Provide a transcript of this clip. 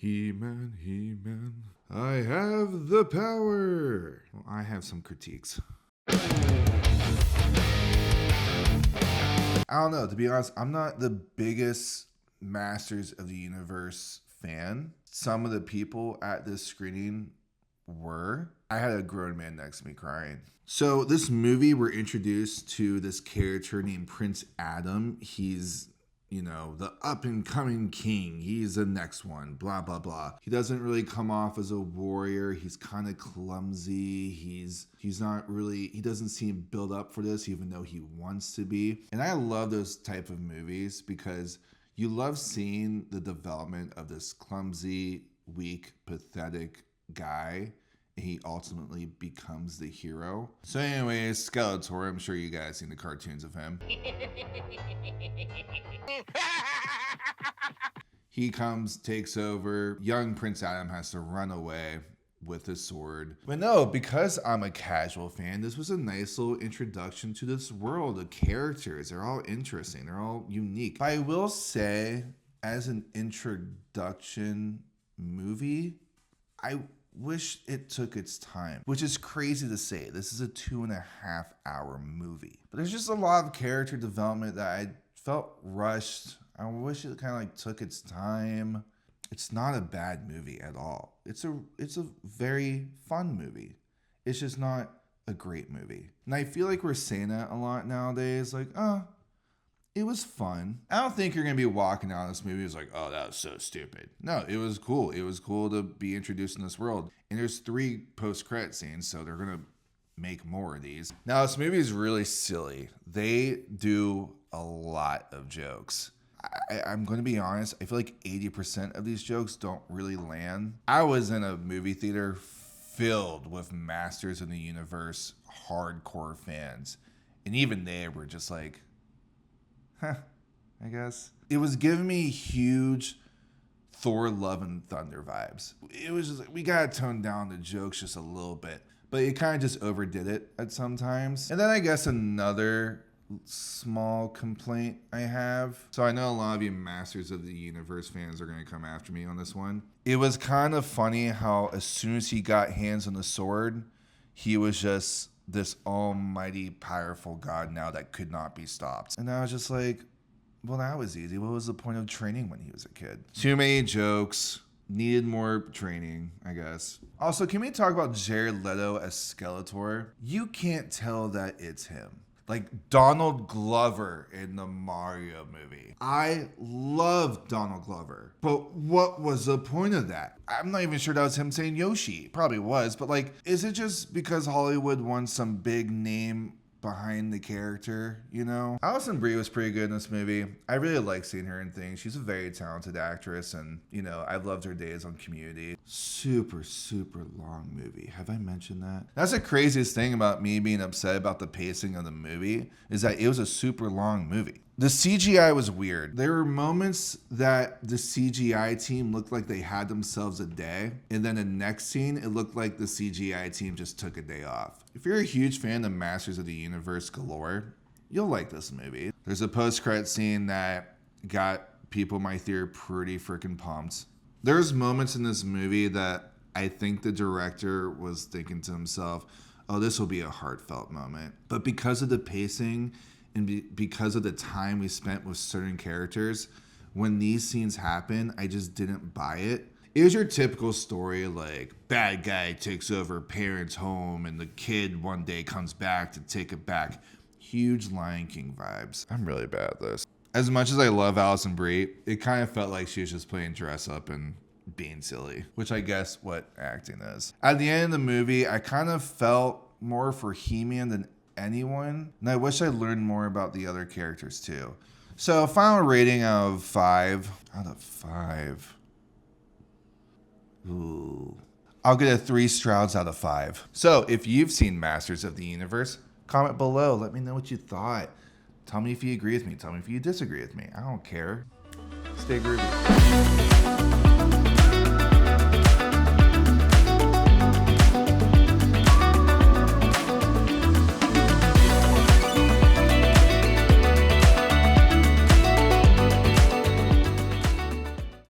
He-Man, He-Man, I have the power. Well, I have some critiques. I don't know, to be honest, I'm not the biggest Masters of the Universe fan. Some of the people at this screening were. I had a grown man next to me crying. So this movie, we're introduced to this character named Prince Adam. He's, the up and coming king. He's the next one, blah, blah, blah. He doesn't really come off as a warrior. He's kind of clumsy. He's not really, he doesn't seem built up for this, even though he wants to be. And I love those type of movies because you love seeing the development of this clumsy, weak, pathetic guy. And he ultimately becomes the hero. So anyways, Skeletor, I'm sure you guys seen the cartoons of him. He comes, takes over. Young Prince Adam has to run away with his sword. But no, because I'm a casual fan, this was a nice little introduction to this world. The characters, they're all interesting. They're all unique. But I will say, as an introduction movie, I wish it took its time, which is crazy to say. This is a 2.5 hour movie. But there's just a lot of character development that I felt rushed. I wish it kind of took its time. It's not a bad movie at all. It's a very fun movie. It's just not a great movie. And I feel like we're saying that a lot nowadays. Like, it was fun. I don't think you're going to be walking out of this movie. It's like, oh, that was so stupid. No, it was cool. It was cool to be introduced in this world. And there's 3 post-credit scenes, so they're going to make more of these. Now, this movie is really silly. They do a lot of jokes. I'm going to be honest. I feel like 80% of these jokes don't really land. I was in a movie theater filled with Masters of the Universe hardcore fans. And even they were just like, I guess. It was giving me huge Thor Love and Thunder vibes. It was just like, we got to tone down the jokes just a little bit. But it kind of just overdid it at some times. And then I guess another small complaint I have. So I know a lot of you Masters of the Universe fans are going to come after me on this one. It was kind of funny how as soon as he got hands on the sword, he was just this almighty powerful god now that could not be stopped. And I was just like, well, that was easy. What was the point of training when he was a kid? Too many jokes. Needed more training, I guess. Also, can we talk about Jared Leto as Skeletor? You can't tell that it's him. Like Donald Glover in the Mario movie. I love Donald Glover. But what was the point of that? I'm not even sure that was him saying Yoshi. Probably was. But like, is it just because Hollywood wants some big name behind the character, Alison Brie was pretty good in this movie. I really like seeing her in things. She's a very talented actress, and I've loved her days on Community. Super, super long movie. Have I mentioned that? That's the craziest thing about me being upset about the pacing of the movie, is that it was a super long movie. The CGI was weird. There were moments that the CGI team looked like they had themselves a day, and then the next scene, it looked like the CGI team just took a day off. If you're a huge fan of Masters of the Universe galore, you'll like this movie. There's a post-credit scene that got people in my theater pretty freaking pumped. There's moments in this movie that I think the director was thinking to himself, oh, this will be a heartfelt moment. But because of the pacing and because of the time we spent with certain characters, when these scenes happen, I just didn't buy it. It was your typical story, like bad guy takes over parents' home and the kid one day comes back to take it back. Huge Lion King vibes. I'm really bad at this. As much as I love Alison Brie, it kind of felt like she was just playing dress up and being silly, which I guess what acting is. At the end of the movie, I kind of felt more for He-Man than anyone, and I wish I learned more about the other characters too. So final rating of 5 out of 5. Ooh. I'll get a 3 Strouds out of 5. So if you've seen Masters of the Universe, comment below. Let me know what you thought. Tell me if you agree with me. Tell me if you disagree with me. I don't care. Stay groovy.